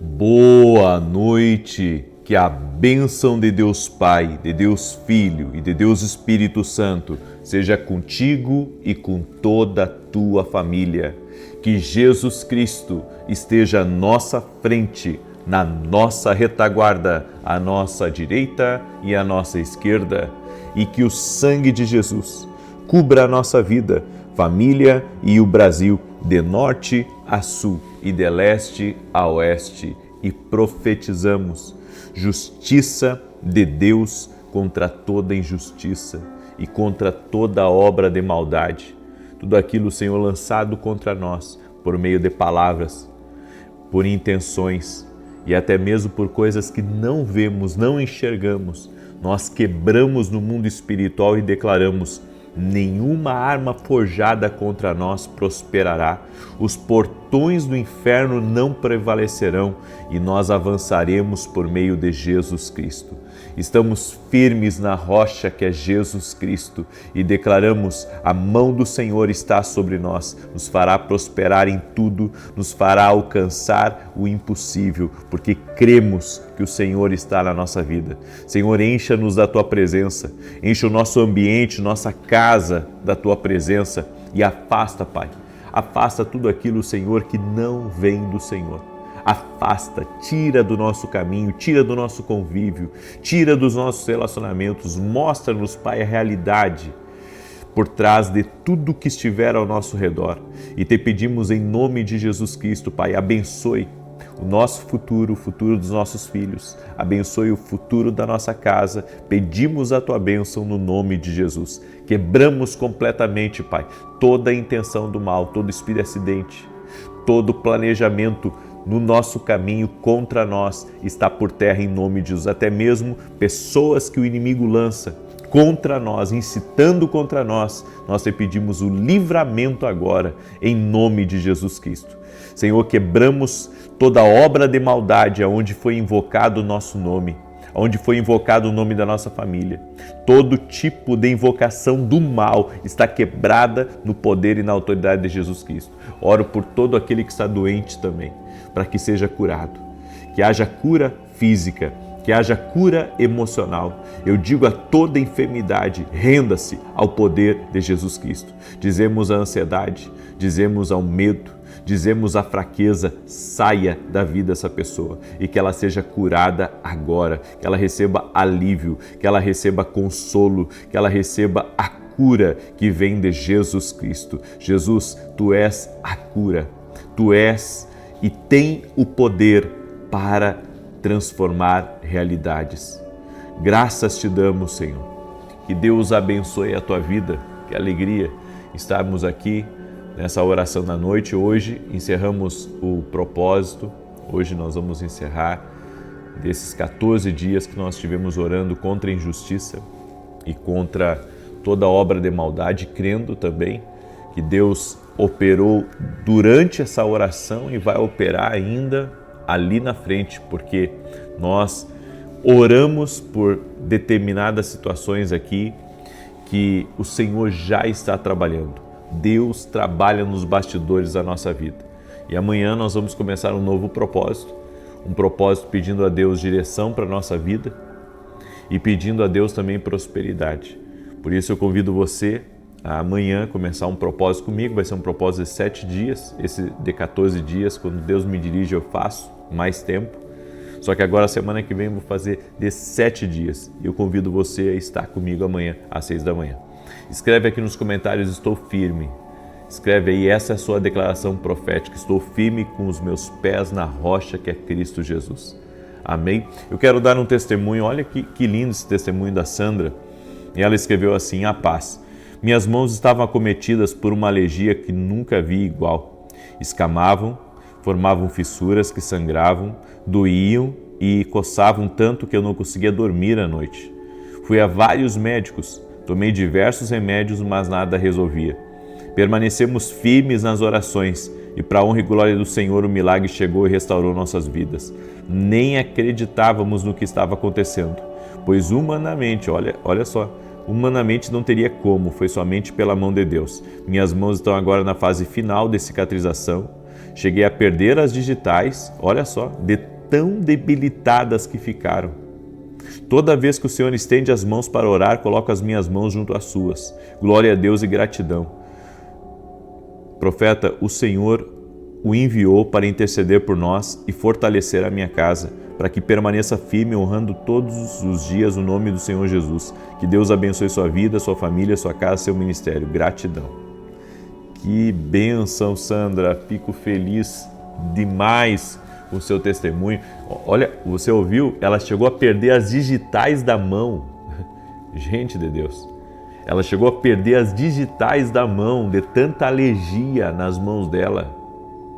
Boa noite, que a bênção de Deus Pai, de Deus Filho e de Deus Espírito Santo seja contigo e com toda a tua família. Que Jesus Cristo esteja à nossa frente, na nossa retaguarda, à nossa direita e à nossa esquerda, e que o sangue de Jesus cubra a nossa vida, família e o Brasil, de norte a sul e de leste a oeste, e profetizamos justiça de Deus contra toda injustiça e contra toda obra de maldade. Tudo aquilo, Senhor, lançado contra nós por meio de palavras, por intenções e até mesmo por coisas que não vemos, não enxergamos, nós quebramos no mundo espiritual e declaramos: nenhuma arma forjada contra nós prosperará, os portões do inferno não prevalecerão e nós avançaremos por meio de Jesus Cristo. Estamos firmes na rocha que é Jesus Cristo e declaramos: a mão do Senhor está sobre nós, nos fará prosperar em tudo, nos fará alcançar o impossível, porque cremos que o Senhor está na nossa vida. Senhor, encha-nos da Tua presença, encha o nosso ambiente, nossa casa da Tua presença e afasta, Pai, afasta tudo aquilo, Senhor, que não vem do Senhor. Afasta, tira do nosso caminho, tira do nosso convívio, tira dos nossos relacionamentos, mostra-nos, Pai, a realidade por trás de tudo que estiver ao nosso redor. E te pedimos em nome de Jesus Cristo, Pai, abençoe o nosso futuro, o futuro dos nossos filhos, abençoe o futuro da nossa casa. Pedimos a Tua bênção no nome de Jesus. Quebramos completamente, Pai, toda a intenção do mal, todo espírito de acidente, todo planejamento no nosso caminho contra nós está por terra em nome de Jesus. Até mesmo pessoas que o inimigo lança contra nós, incitando contra nós, nós te pedimos o livramento agora, em nome de Jesus Cristo. Senhor, quebramos toda obra de maldade aonde foi invocado o nosso nome, onde foi invocado o nome da nossa família. Todo tipo de invocação do mal está quebrada no poder e na autoridade de Jesus Cristo. Oro por todo aquele que está doente também, para que seja curado, que haja cura física, que haja cura emocional. Eu digo a toda enfermidade, renda-se ao poder de Jesus Cristo. Dizemos a ansiedade, dizemos ao medo, dizemos a fraqueza, saia da vida dessa pessoa e que ela seja curada agora, que ela receba alívio, que ela receba consolo, que ela receba a cura que vem de Jesus Cristo. Jesus, Tu és a cura, Tu és e tem o poder para transformar realidades. Graças Te damos, Senhor. Que Deus abençoe a Tua vida. Que alegria estarmos aqui nessa oração da noite. Hoje encerramos o propósito. Hoje nós vamos encerrar desses 14 dias que nós estivemos orando contra a injustiça e contra toda obra de maldade, crendo também que Deus operou durante essa oração e vai operar ainda ali na frente, porque nós oramos por determinadas situações aqui que o Senhor já está trabalhando. Deus trabalha nos bastidores da nossa vida. E amanhã nós vamos começar um novo propósito, um propósito pedindo a Deus direção para a nossa vida e pedindo a Deus também prosperidade. Por isso eu convido você a amanhã começar um propósito comigo. Vai ser um propósito de 7 dias, esse de 14 dias, quando Deus me dirige eu faço mais tempo. Só que agora, semana que vem, eu vou fazer de 7 dias. E eu convido você a estar comigo amanhã, às 6 da manhã. Escreve aqui nos comentários: estou firme. Escreve aí, essa é a sua declaração profética: estou firme com os meus pés na rocha que é Cristo Jesus. Amém? Eu quero dar um testemunho. Olha que lindo esse testemunho da Sandra. E ela escreveu assim: a paz. Minhas mãos estavam acometidas por uma alergia que nunca vi igual. Escamavam, formavam fissuras que sangravam, doíam e coçavam tanto que eu não conseguia dormir à noite. Fui a vários médicos, tomei diversos remédios, mas nada resolvia. Permanecemos firmes nas orações e, para a honra e glória do Senhor, o milagre chegou e restaurou nossas vidas. Nem acreditávamos no que estava acontecendo, pois humanamente, olha só, humanamente não teria como, foi somente pela mão de Deus. Minhas mãos estão agora na fase final de cicatrização. Cheguei a perder as digitais, olha só, de tão debilitadas que ficaram. Toda vez que o Senhor estende as mãos para orar, coloco as minhas mãos junto às suas. Glória a Deus e gratidão. Profeta, o Senhor o enviou para interceder por nós e fortalecer a minha casa, para que permaneça firme, honrando todos os dias o nome do Senhor Jesus. Que Deus abençoe sua vida, sua família, sua casa, seu ministério. Gratidão. Que bênção, Sandra. Fico feliz demais com o seu testemunho. Olha, você ouviu? Ela chegou a perder as digitais da mão. Gente de Deus. Ela chegou a perder as digitais da mão de tanta alergia nas mãos dela.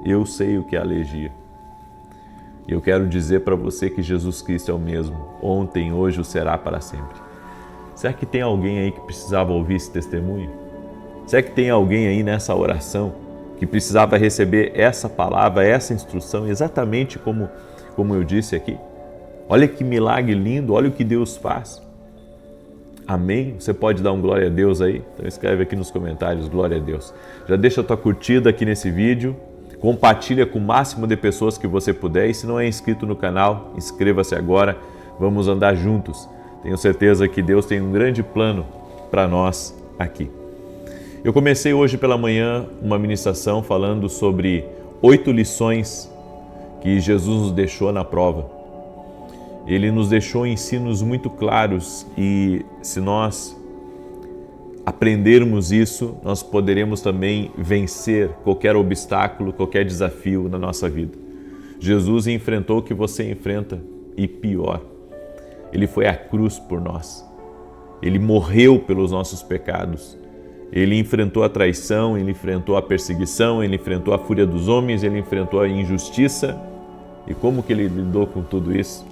Eu sei o que é alergia. E eu quero dizer para você que Jesus Cristo é o mesmo. Ontem, hoje, o será para sempre. Será que tem alguém aí que precisava ouvir esse testemunho? Será que tem alguém aí nessa oração que precisava receber essa palavra, essa instrução, exatamente como eu disse aqui? Olha que milagre lindo, olha o que Deus faz. Amém? Você pode dar um glória a Deus aí? Então escreve aqui nos comentários, glória a Deus. Já deixa a tua curtida aqui nesse vídeo, compartilha com o máximo de pessoas que você puder e se não é inscrito no canal, inscreva-se agora, vamos andar juntos. Tenho certeza que Deus tem um grande plano para nós aqui. Eu comecei hoje pela manhã uma ministração falando sobre 8 lições que Jesus nos deixou na prova. Ele nos deixou ensinos muito claros e se nós aprendermos isso, nós poderemos também vencer qualquer obstáculo, qualquer desafio na nossa vida. Jesus enfrentou o que você enfrenta e pior. Ele foi à cruz por nós. Ele morreu pelos nossos pecados. Ele enfrentou a traição, ele enfrentou a perseguição, ele enfrentou a fúria dos homens, ele enfrentou a injustiça. E como que ele lidou com tudo isso?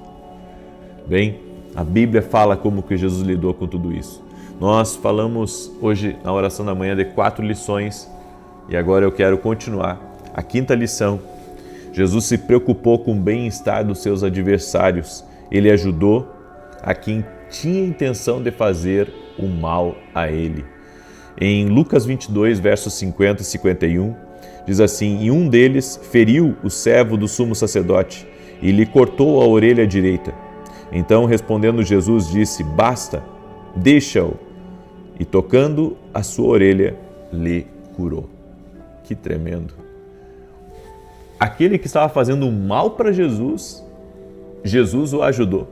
Bem, a Bíblia fala como que Jesus lidou com tudo isso. Nós falamos hoje na oração da manhã de 4 lições e agora eu quero continuar. A 5ª lição, Jesus se preocupou com o bem-estar dos seus adversários. Ele ajudou a quem tinha intenção de fazer o mal a ele. Em Lucas 22, versos 50 e 51, diz assim: E um deles feriu o servo do sumo sacerdote e lhe cortou a orelha direita. Então, respondendo Jesus, disse: Basta, deixa-o. E tocando a sua orelha, lhe curou. Que tremendo! Aquele que estava fazendo mal para Jesus, Jesus o ajudou.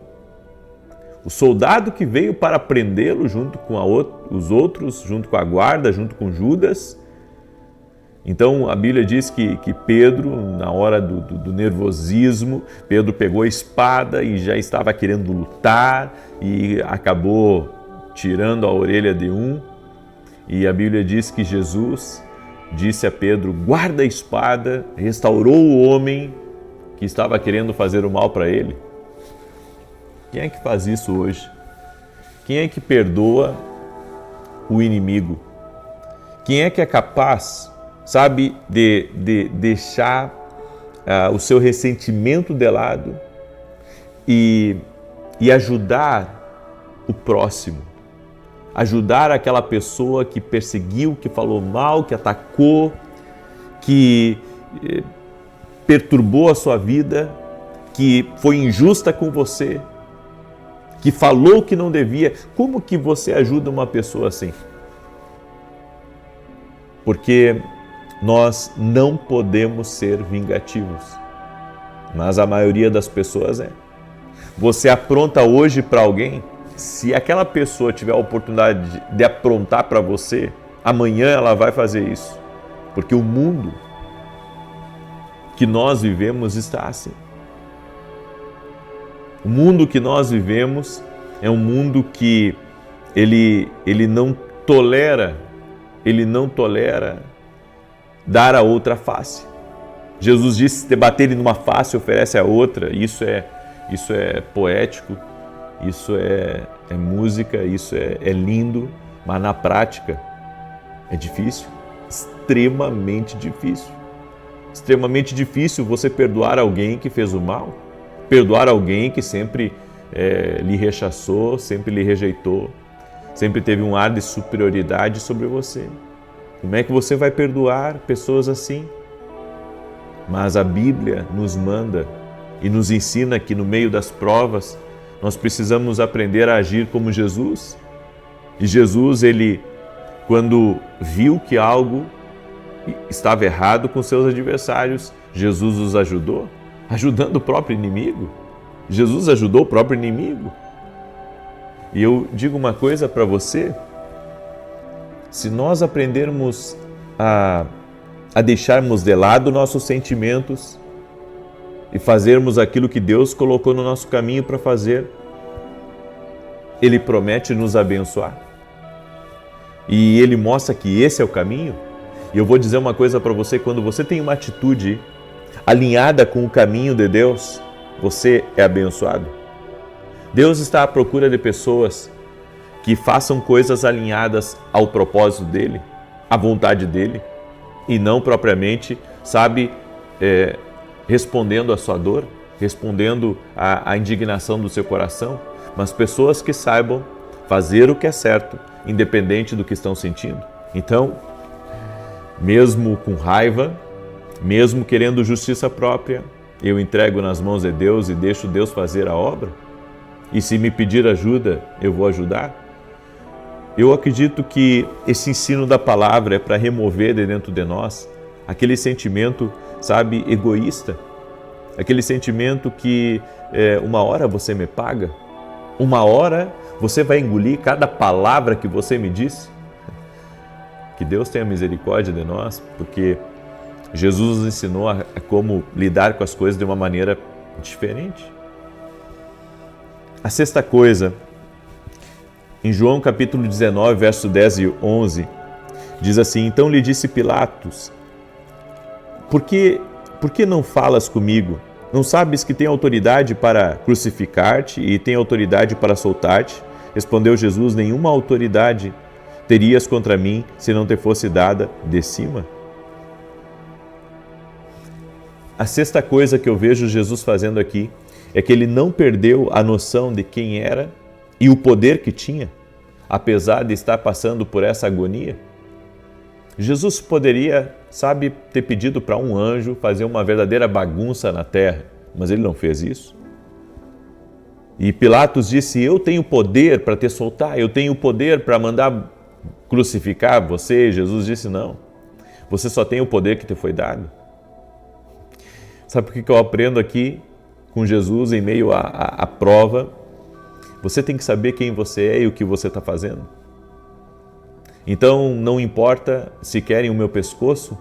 O soldado que veio para prendê-lo junto com os outros, junto com a guarda, junto com Judas. Então a Bíblia diz que Pedro, na hora do nervosismo, Pedro pegou a espada e já estava querendo lutar e acabou tirando a orelha de um. E a Bíblia diz que Jesus disse a Pedro: guarda a espada, restaurou o homem que estava querendo fazer o mal para ele. Quem é que faz isso hoje? Quem é que perdoa o inimigo? Quem é que é capaz, sabe, de deixar o seu ressentimento de lado e ajudar o próximo? Ajudar aquela pessoa que perseguiu, que falou mal, que atacou, que perturbou a sua vida, que foi injusta com você, que falou que não devia. Como que você ajuda uma pessoa assim? Porque nós não podemos ser vingativos, mas a maioria das pessoas é. Você apronta hoje para alguém, se aquela pessoa tiver a oportunidade de aprontar para você, amanhã ela vai fazer isso. Porque o mundo que nós vivemos está assim. O mundo que nós vivemos é um mundo que ele não tolera dar a outra face. Jesus disse: se te baterem numa face, oferece a outra. Isso é poético, isso é música, isso é lindo, mas na prática é difícil, extremamente difícil. Extremamente difícil você perdoar alguém que fez o mal, perdoar alguém que sempre lhe rechaçou, sempre lhe rejeitou, sempre teve um ar de superioridade sobre você. Como é que você vai perdoar pessoas assim? Mas a Bíblia nos manda e nos ensina que no meio das provas nós precisamos aprender a agir como Jesus. E Jesus, ele, quando viu que algo estava errado com seus adversários, Jesus os ajudou, ajudando o próprio inimigo. Jesus ajudou o próprio inimigo. E eu digo uma coisa para você: se nós aprendermos a deixarmos de lado nossos sentimentos e fazermos aquilo que Deus colocou no nosso caminho para fazer, Ele promete nos abençoar. E Ele mostra que esse é o caminho. E eu vou dizer uma coisa para você: quando você tem uma atitude alinhada com o caminho de Deus, você é abençoado. Deus está à procura de pessoas que façam coisas alinhadas ao propósito dEle, à vontade dEle, e não propriamente, respondendo à sua dor, respondendo à indignação do seu coração, mas pessoas que saibam fazer o que é certo, independente do que estão sentindo. Então, mesmo com raiva, mesmo querendo justiça própria, eu entrego nas mãos de Deus e deixo Deus fazer a obra. E se me pedir ajuda, eu vou ajudar. Eu acredito que esse ensino da palavra é para remover de dentro de nós aquele sentimento, egoísta. Aquele sentimento que uma hora você me paga, uma hora você vai engolir cada palavra que você me disse. Que Deus tenha misericórdia de nós, porque Jesus nos ensinou a como lidar com as coisas de uma maneira diferente. A sexta coisa, em João capítulo 19, verso 10 e 11, diz assim: então lhe disse Pilatos, por que não falas comigo? Não sabes que tenho autoridade para crucificar-te e tenho autoridade para soltar-te? Respondeu Jesus: nenhuma autoridade terias contra mim se não te fosse dada de cima? A sexta coisa que eu vejo Jesus fazendo aqui é que ele não perdeu a noção de quem era e o poder que tinha, apesar de estar passando por essa agonia. Jesus poderia, ter pedido para um anjo fazer uma verdadeira bagunça na terra, mas ele não fez isso. E Pilatos disse: eu tenho poder para te soltar, eu tenho poder para mandar crucificar você. Jesus disse: não, você só tem o poder que te foi dado. Sabe por que eu aprendo aqui com Jesus em meio à prova? Você tem que saber quem você é e o que você está fazendo. Então, não importa se querem o meu pescoço,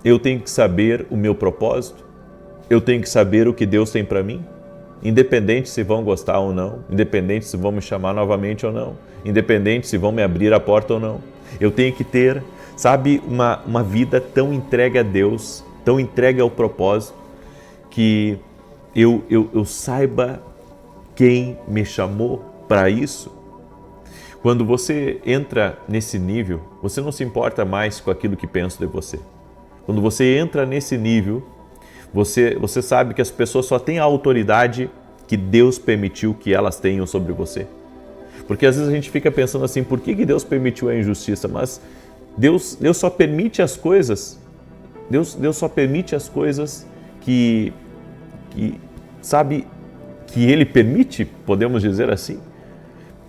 eu tenho que saber o meu propósito, eu tenho que saber o que Deus tem para mim, independente se vão gostar ou não, independente se vão me chamar novamente ou não, independente se vão me abrir a porta ou não. Eu tenho que ter, uma vida tão entregue a Deus, tão entregue ao propósito, que eu saiba quem me chamou para isso. Quando você entra nesse nível, você não se importa mais com aquilo que pensam de você. Quando você entra nesse nível, você sabe que as pessoas só têm a autoridade que Deus permitiu que elas tenham sobre você. Porque às vezes a gente fica pensando assim: por que Deus permitiu a injustiça? Mas Deus só permite as coisas, Deus só permite as coisas que Ele permite, podemos dizer assim.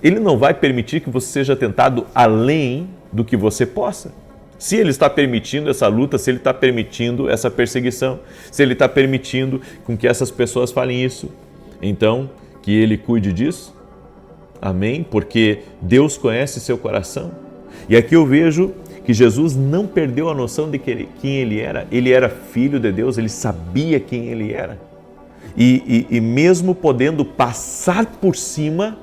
Ele não vai permitir que você seja tentado além do que você possa. Se Ele está permitindo essa luta, se Ele está permitindo essa perseguição, se Ele está permitindo com que essas pessoas falem isso, então que Ele cuide disso. Amém? Porque Deus conhece seu coração. E aqui eu vejo que Jesus não perdeu a noção de quem Ele era. Ele era filho de Deus, Ele sabia quem Ele era. E mesmo podendo passar por cima,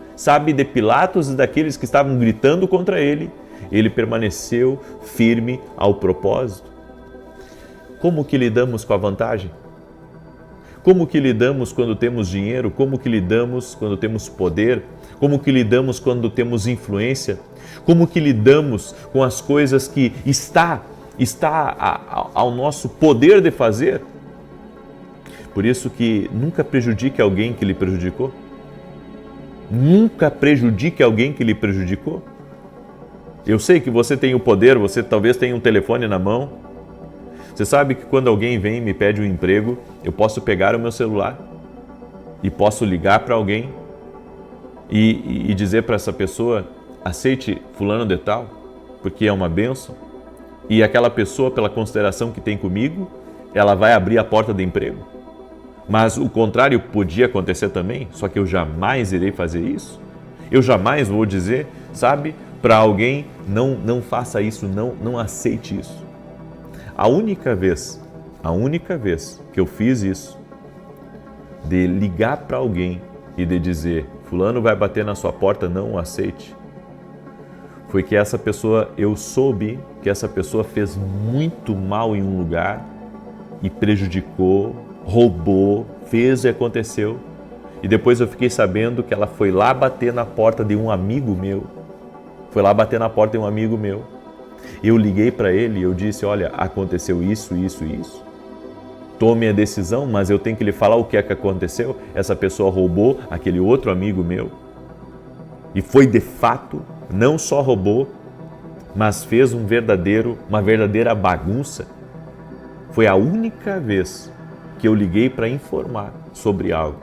de Pilatos e daqueles que estavam gritando contra Ele, Ele permaneceu firme ao propósito. Como que lidamos com a vantagem? Como que lidamos quando temos dinheiro? Como que lidamos quando temos poder? Como que lidamos quando temos influência? Como que lidamos com as coisas que está ao nosso poder de fazer? Por isso que nunca prejudique alguém que lhe prejudicou. Nunca prejudique alguém que lhe prejudicou. Eu sei que você tem o poder, você talvez tenha um telefone na mão. Você sabe que quando alguém vem e me pede um emprego, eu posso pegar o meu celular e posso ligar para alguém e dizer para essa pessoa, aceite fulano de tal, porque é uma bênção. E aquela pessoa, pela consideração que tem comigo, ela vai abrir a porta do emprego. Mas o contrário podia acontecer também, só que eu jamais irei fazer isso. Eu jamais vou dizer, sabe, para alguém, não faça isso, não aceite isso. A única vez que eu fiz isso, de ligar para alguém e de dizer, fulano vai bater na sua porta, não o aceite, foi que essa pessoa, eu soube que essa pessoa fez muito mal em um lugar e prejudicou, roubou, fez e aconteceu. E depois eu fiquei sabendo que ela foi lá bater na porta de um amigo meu. Eu liguei para ele e eu disse, olha, aconteceu isso. Tome a decisão, mas eu tenho que lhe falar o que é que aconteceu. Essa pessoa roubou aquele outro amigo meu. E foi de fato, não só roubou, mas fez uma verdadeira bagunça. Foi a única vez que eu liguei para informar sobre algo.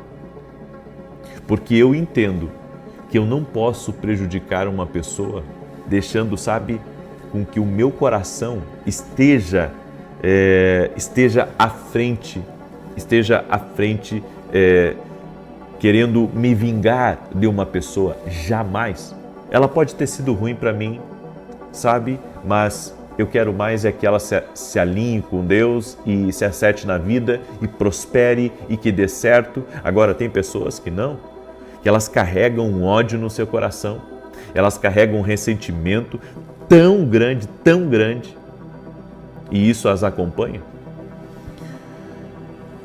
Porque eu entendo que eu não posso prejudicar uma pessoa deixando, sabe, com que o meu coração esteja à frente, querendo me vingar de uma pessoa. Jamais. Ela pode ter sido ruim para mim, sabe, mas eu quero mais é que ela se alinhe com Deus e se acerte na vida e prospere e que dê certo. Agora, tem pessoas que não, que elas carregam um ódio no seu coração, elas carregam um ressentimento tão grande, e isso as acompanha.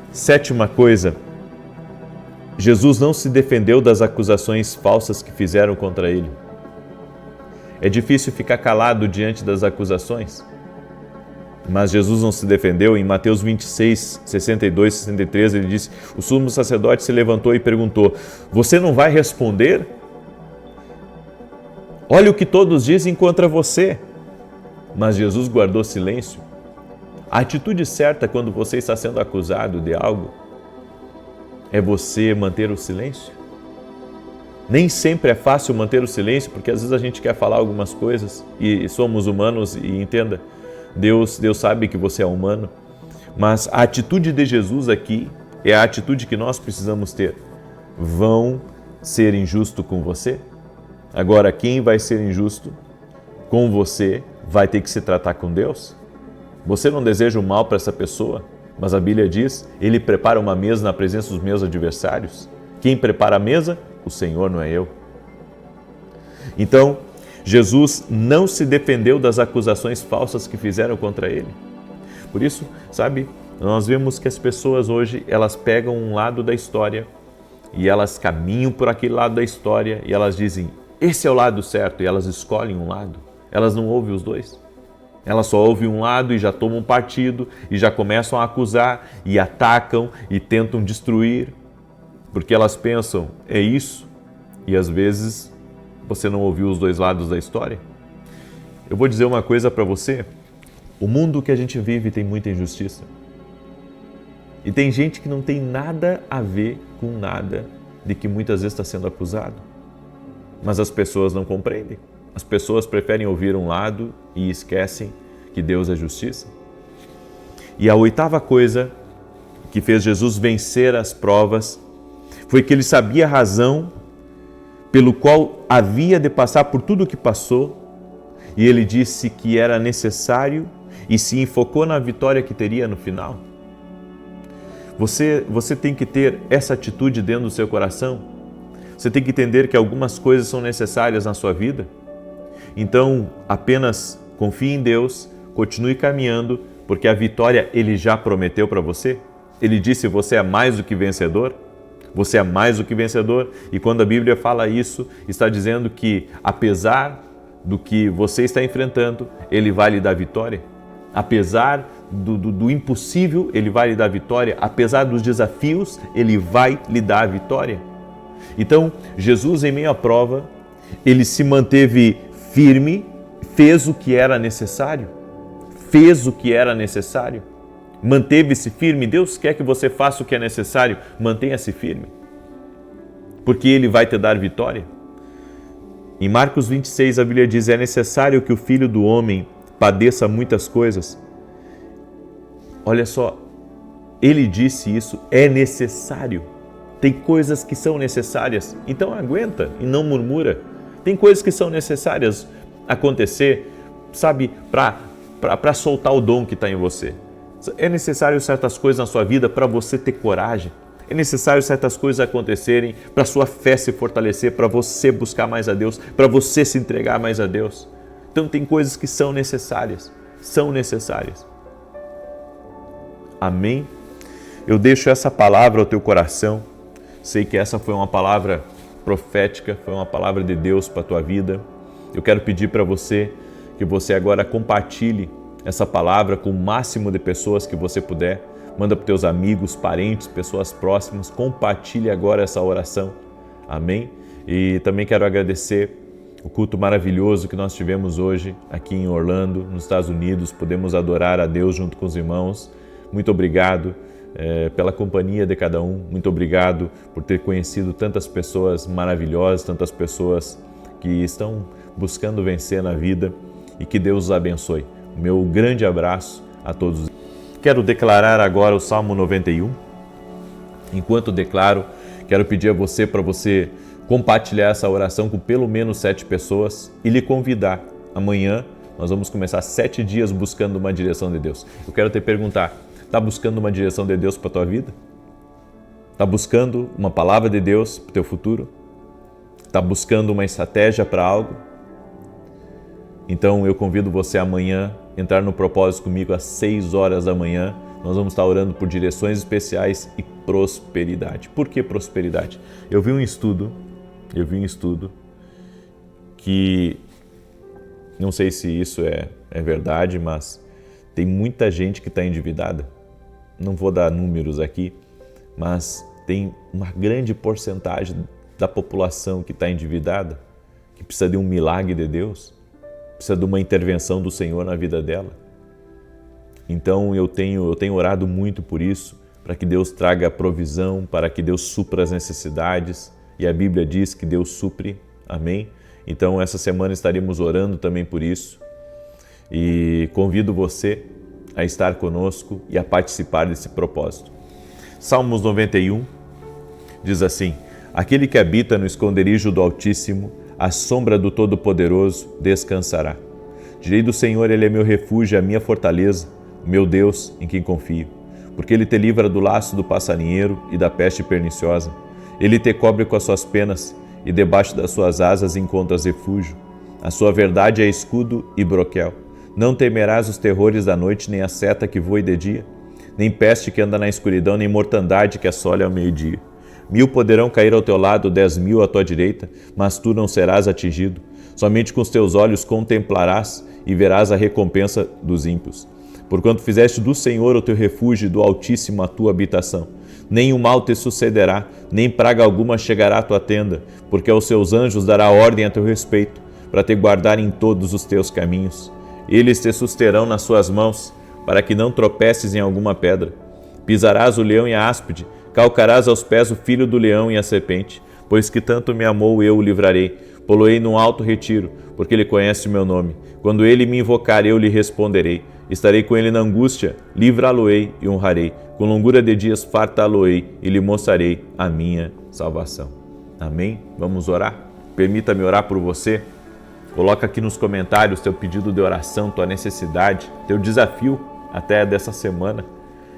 Sétima coisa, Jesus não se defendeu das acusações falsas que fizeram contra ele. É difícil ficar calado diante das acusações, mas Jesus não se defendeu. Em Mateus 26, 62, 63, ele disse, o sumo sacerdote se levantou e perguntou, você não vai responder? Olha o que todos dizem contra você. Mas Jesus guardou silêncio. A atitude certa quando você está sendo acusado de algo é você manter o silêncio. Nem sempre é fácil manter o silêncio, porque às vezes a gente quer falar algumas coisas e somos humanos e entenda, Deus sabe que você é humano, mas a atitude de Jesus aqui é a atitude que nós precisamos ter. Vão ser injustos com você? Agora, quem vai ser injusto com você vai ter que se tratar com Deus? Você não deseja o mal para essa pessoa, mas a Bíblia diz, ele prepara uma mesa na presença dos meus adversários. Quem prepara a mesa? O Senhor, não é eu. Então, Jesus não se defendeu das acusações falsas que fizeram contra ele. Por isso, sabe, nós vemos que as pessoas hoje, elas pegam um lado da história e elas caminham por aquele lado da história e elas dizem, esse é o lado certo, e elas escolhem um lado. Elas não ouvem os dois. Elas só ouvem um lado e já tomam partido e já começam a acusar e atacam e tentam destruir, porque elas pensam, é isso, e às vezes você não ouviu os dois lados da história. Eu vou dizer uma coisa para você, o mundo que a gente vive tem muita injustiça. E tem gente que não tem nada a ver com nada de que muitas vezes está sendo acusado. Mas as pessoas não compreendem. As pessoas preferem ouvir um lado e esquecem que Deus é justiça. E a oitava coisa que fez Jesus vencer as provas foi que ele sabia a razão pelo qual havia de passar por tudo o que passou, e ele disse que era necessário e se enfocou na vitória que teria no final. Você tem que ter essa atitude dentro do seu coração. Você tem que entender que algumas coisas são necessárias na sua vida. Então, apenas confie em Deus, continue caminhando, porque a vitória Ele já prometeu para você. Ele disse, você é mais do que vencedor. Você é mais do que vencedor. E quando a Bíblia fala isso, está dizendo que, apesar do que você está enfrentando, Ele vai lhe dar vitória. Apesar do impossível, Ele vai lhe dar vitória. Apesar dos desafios, Ele vai lhe dar a vitória. Então, Jesus, em meio à prova, Ele se manteve firme, fez o que era necessário. Manteve-se firme? Deus quer que você faça o que é necessário, mantenha-se firme, porque Ele vai te dar vitória. Em Marcos 26, a Bíblia diz: é necessário que o Filho do Homem padeça muitas coisas. Olha só, Ele disse isso, é necessário. Tem coisas que são necessárias, então aguenta e não murmura. Tem coisas que são necessárias acontecer, sabe, para soltar o dom que está em você. É necessário certas coisas na sua vida para você ter coragem. É necessário certas coisas acontecerem para a sua fé se fortalecer, para você buscar mais a Deus, para você se entregar mais a Deus. Então tem coisas que são necessárias. Amém? Eu deixo essa palavra ao teu coração. Sei que essa foi uma palavra profética, foi uma palavra de Deus para a tua vida. Eu quero pedir para você que você agora compartilhe essa palavra com o máximo de pessoas que você puder. Manda para os teus amigos, parentes, pessoas próximas. Compartilhe agora essa oração. Amém? E também quero agradecer o culto maravilhoso que nós tivemos hoje aqui em Orlando, nos Estados Unidos. Podemos adorar a Deus junto com os irmãos. Muito obrigado pela companhia de cada um. Muito obrigado por ter conhecido tantas pessoas maravilhosas, tantas pessoas que estão buscando vencer na vida, e que Deus os abençoe. O meu grande abraço a todos. Quero declarar agora o Salmo 91. Enquanto declaro, quero pedir a você para você compartilhar essa oração com pelo menos 7 pessoas e lhe convidar. Amanhã nós vamos começar 7 dias buscando uma direção de Deus. Eu quero te perguntar, está buscando uma direção de Deus para a tua vida? Está buscando uma palavra de Deus para o teu futuro? Está buscando uma estratégia para algo? Então eu convido você amanhã a entrar no propósito comigo às 6 horas da manhã. Nós vamos estar orando por direções especiais e prosperidade. Por que prosperidade? Eu vi um estudo que, não sei se isso é verdade, mas tem muita gente que está endividada. Não vou dar números aqui, mas tem uma grande porcentagem da população que está endividada, que precisa de um milagre de Deus, precisa de uma intervenção do Senhor na vida dela. Então eu tenho orado muito por isso, para que Deus traga provisão, para que Deus supra as necessidades, e a Bíblia diz que Deus supre, amém? Então essa semana estaremos orando também por isso, e convido você a estar conosco e a participar desse propósito. Salmos 91 diz assim: aquele que habita no esconderijo do Altíssimo, à sombra do Todo-Poderoso descansará. Direi do Senhor, Ele é meu refúgio, a minha fortaleza, o meu Deus em quem confio. Porque Ele te livra do laço do passarinheiro e da peste perniciosa. Ele te cobre com as suas penas, e debaixo das suas asas encontras refúgio. A sua verdade é escudo e broquel. Não temerás os terrores da noite, nem a seta que voe de dia, nem peste que anda na escuridão, nem mortandade que assole ao meio-dia. 1000 poderão cair ao teu lado, 10.000 à tua direita, mas tu não serás atingido. Somente com os teus olhos contemplarás e verás a recompensa dos ímpios. Porquanto fizeste do Senhor o teu refúgio e do Altíssimo a tua habitação. Nem o mal te sucederá, nem praga alguma chegará à tua tenda, porque aos seus anjos dará ordem a teu respeito, para te guardar em todos os teus caminhos. Eles te susterão nas suas mãos, para que não tropeces em alguma pedra. Pisarás o leão e a áspide, calcarás aos pés o filho do leão e a serpente, pois que tanto me amou, eu o livrarei. Poloei num alto retiro, porque ele conhece o meu nome. Quando ele me invocar, eu lhe responderei. Estarei com ele na angústia, livrá-lo-ei e honrarei. Com longura de dias fartá-lo-ei e lhe mostrarei a minha salvação. Amém? Vamos orar? Permita-me orar por você. Coloca aqui nos comentários teu pedido de oração, tua necessidade, teu desafio até dessa semana,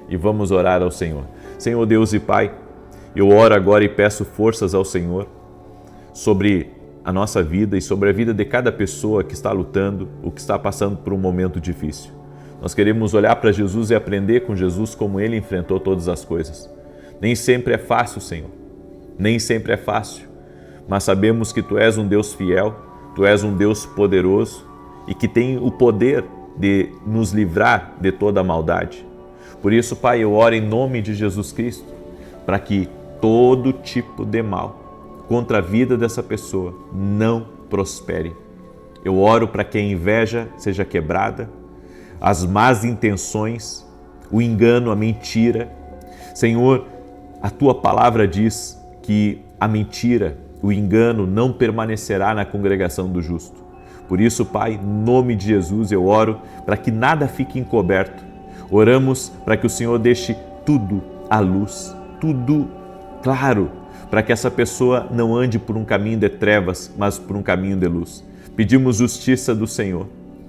e vamos orar ao Senhor. Senhor Deus e Pai, eu oro agora e peço forças ao Senhor sobre a nossa vida e sobre a vida de cada pessoa que está lutando ou que está passando por um momento difícil. Nós queremos olhar para Jesus e aprender com Jesus como Ele enfrentou todas as coisas. Nem sempre é fácil, Senhor, nem sempre é fácil, mas sabemos que Tu és um Deus fiel, Tu és um Deus poderoso e que tem o poder de nos livrar de toda a maldade. Por isso, Pai, eu oro em nome de Jesus Cristo, para que todo tipo de mal contra a vida dessa pessoa não prospere. Eu oro para que a inveja seja quebrada, as más intenções, o engano, a mentira. Senhor, a tua palavra diz que a mentira, o engano não permanecerá na congregação do justo. Por isso, Pai, em nome de Jesus, eu oro para que nada fique encoberto. Oramos para que o Senhor deixe tudo à luz, tudo claro, para que essa pessoa não ande por um caminho de trevas, mas por um caminho de luz. Pedimos justiça do Senhor,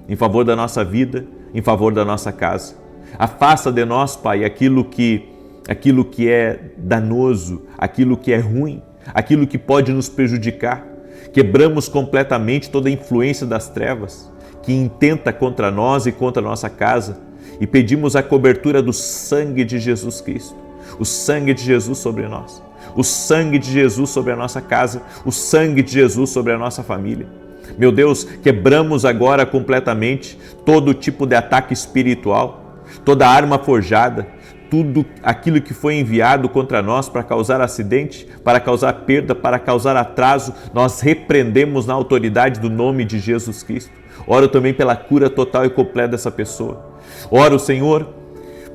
em favor da nossa vida, em favor da nossa casa. Afasta de nós, Pai, aquilo que é danoso, aquilo que é ruim, aquilo que pode nos prejudicar. Quebramos completamente toda a influência das trevas que intenta contra nós e contra a nossa casa e pedimos a cobertura do sangue de Jesus Cristo, o sangue de Jesus sobre nós, o sangue de Jesus sobre a nossa casa, o sangue de Jesus sobre a nossa família. Meu Deus, quebramos agora completamente todo tipo de ataque espiritual, toda arma forjada, tudo aquilo que foi enviado contra nós para causar acidente, para causar perda, para causar atraso, nós repreendemos na autoridade do nome de Jesus Cristo. Oro também pela cura total e completa dessa pessoa. Oro, Senhor,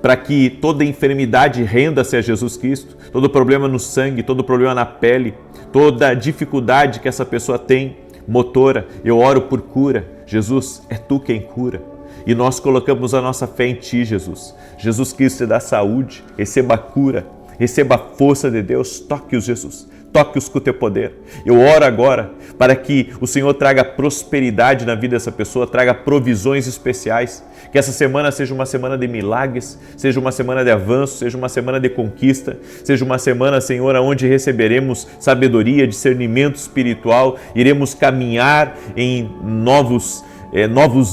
para que toda enfermidade renda-se a Jesus Cristo, todo problema no sangue, todo problema na pele, toda dificuldade que essa pessoa tem, motora, eu oro por cura. Jesus, é Tu quem cura. E nós colocamos a nossa fé em Ti, Jesus. Jesus Cristo te dá saúde, receba a cura, receba a força de Deus. Toque-os, Jesus, toque-os com o Teu poder. Eu oro agora para que o Senhor traga prosperidade na vida dessa pessoa, traga provisões especiais. Que essa semana seja uma semana de milagres, seja uma semana de avanço, seja uma semana de conquista, seja uma semana, Senhor, onde receberemos sabedoria, discernimento espiritual, iremos caminhar em novos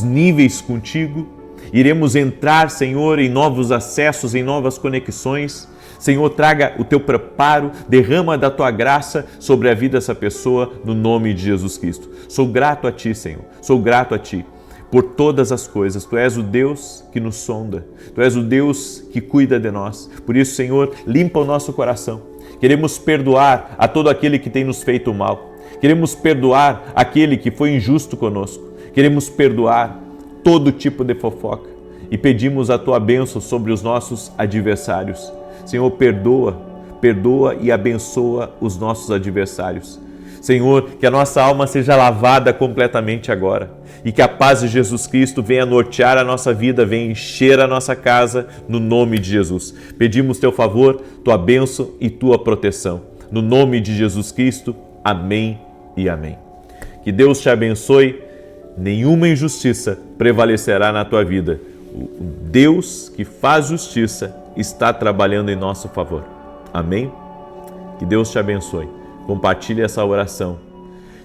níveis contigo, iremos entrar, Senhor, em novos acessos, em novas conexões. Senhor, traga o Teu preparo, derrama da Tua graça sobre a vida dessa pessoa, no nome de Jesus Cristo. Sou grato a Ti, Senhor, sou grato a Ti por todas as coisas. Tu és o Deus que nos sonda, Tu és o Deus que cuida de nós. Por isso, Senhor, limpa o nosso coração. Queremos perdoar a todo aquele que tem nos feito mal. Queremos perdoar aquele que foi injusto conosco. Queremos perdoar todo tipo de fofoca e pedimos a Tua bênção sobre os nossos adversários. Senhor, perdoa e abençoa os nossos adversários. Senhor, que a nossa alma seja lavada completamente agora e que a paz de Jesus Cristo venha nortear a nossa vida, venha encher a nossa casa, no nome de Jesus. Pedimos Teu favor, Tua bênção e Tua proteção. No nome de Jesus Cristo, amém e amém. Que Deus te abençoe. Nenhuma injustiça prevalecerá na tua vida. O Deus que faz justiça está trabalhando em nosso favor. Amém? Que Deus te abençoe. Compartilhe essa oração.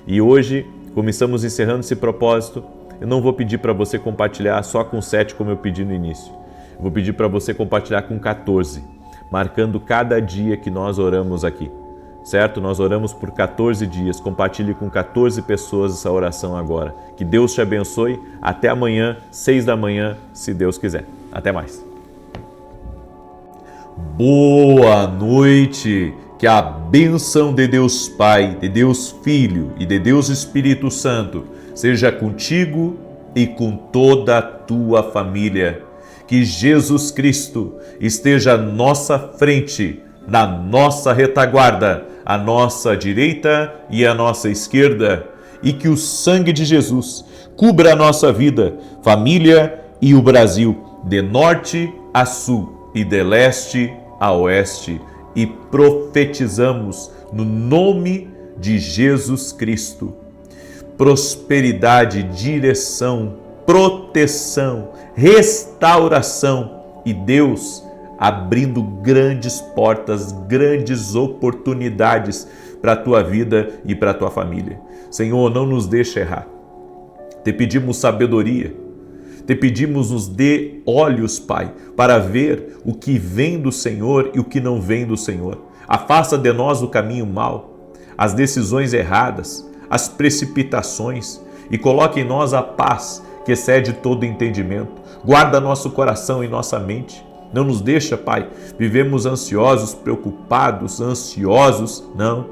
E hoje, como estamos encerrando esse propósito, eu não vou pedir para você compartilhar só com 7 como eu pedi no início. Eu vou pedir para você compartilhar com 14, marcando cada dia que nós oramos aqui. Certo? Nós oramos por 14 dias. Compartilhe com 14 pessoas essa oração agora. Que Deus te abençoe. Até amanhã, 6 da manhã, se Deus quiser. Até mais. Boa noite. Que a bênção de Deus Pai, de Deus Filho e de Deus Espírito Santo seja contigo e com toda a tua família. Que Jesus Cristo esteja à nossa frente, na nossa retaguarda, à nossa direita e à nossa esquerda, e que o sangue de Jesus cubra a nossa vida, família e o Brasil, de norte a sul e de leste a oeste, e profetizamos no nome de Jesus Cristo prosperidade, direção, proteção, restauração e Deus abrindo grandes portas, grandes oportunidades para a tua vida e para a tua família. Senhor, não nos deixe errar. Te pedimos sabedoria, te pedimos nos dê olhos, Pai, para ver o que vem do Senhor e o que não vem do Senhor. Afasta de nós o caminho mau, as decisões erradas, as precipitações e coloque em nós a paz que excede todo entendimento. Guarda nosso coração e nossa mente. Não nos deixa, Pai, vivemos ansiosos, preocupados, não.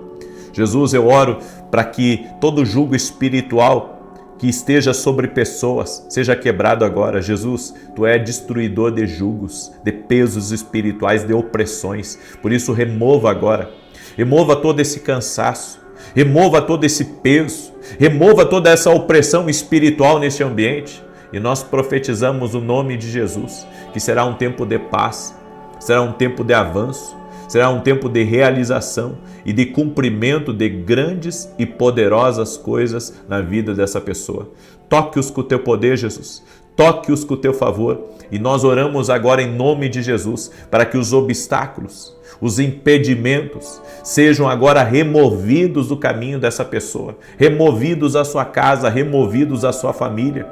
Jesus, eu oro para que todo jugo espiritual que esteja sobre pessoas, seja quebrado agora. Jesus, Tu é destruidor de julgos, de pesos espirituais, de opressões. Por isso, remova agora. Remova todo esse cansaço. Remova todo esse peso. Remova toda essa opressão espiritual neste ambiente. E nós profetizamos o nome de Jesus, que será um tempo de paz, será um tempo de avanço, será um tempo de realização e de cumprimento de grandes e poderosas coisas na vida dessa pessoa. Toque-os com o Teu poder, Jesus. Toque-os com o Teu favor. E nós oramos agora em nome de Jesus para que os obstáculos, os impedimentos sejam agora removidos do caminho dessa pessoa, removidos da sua casa, removidos da sua família,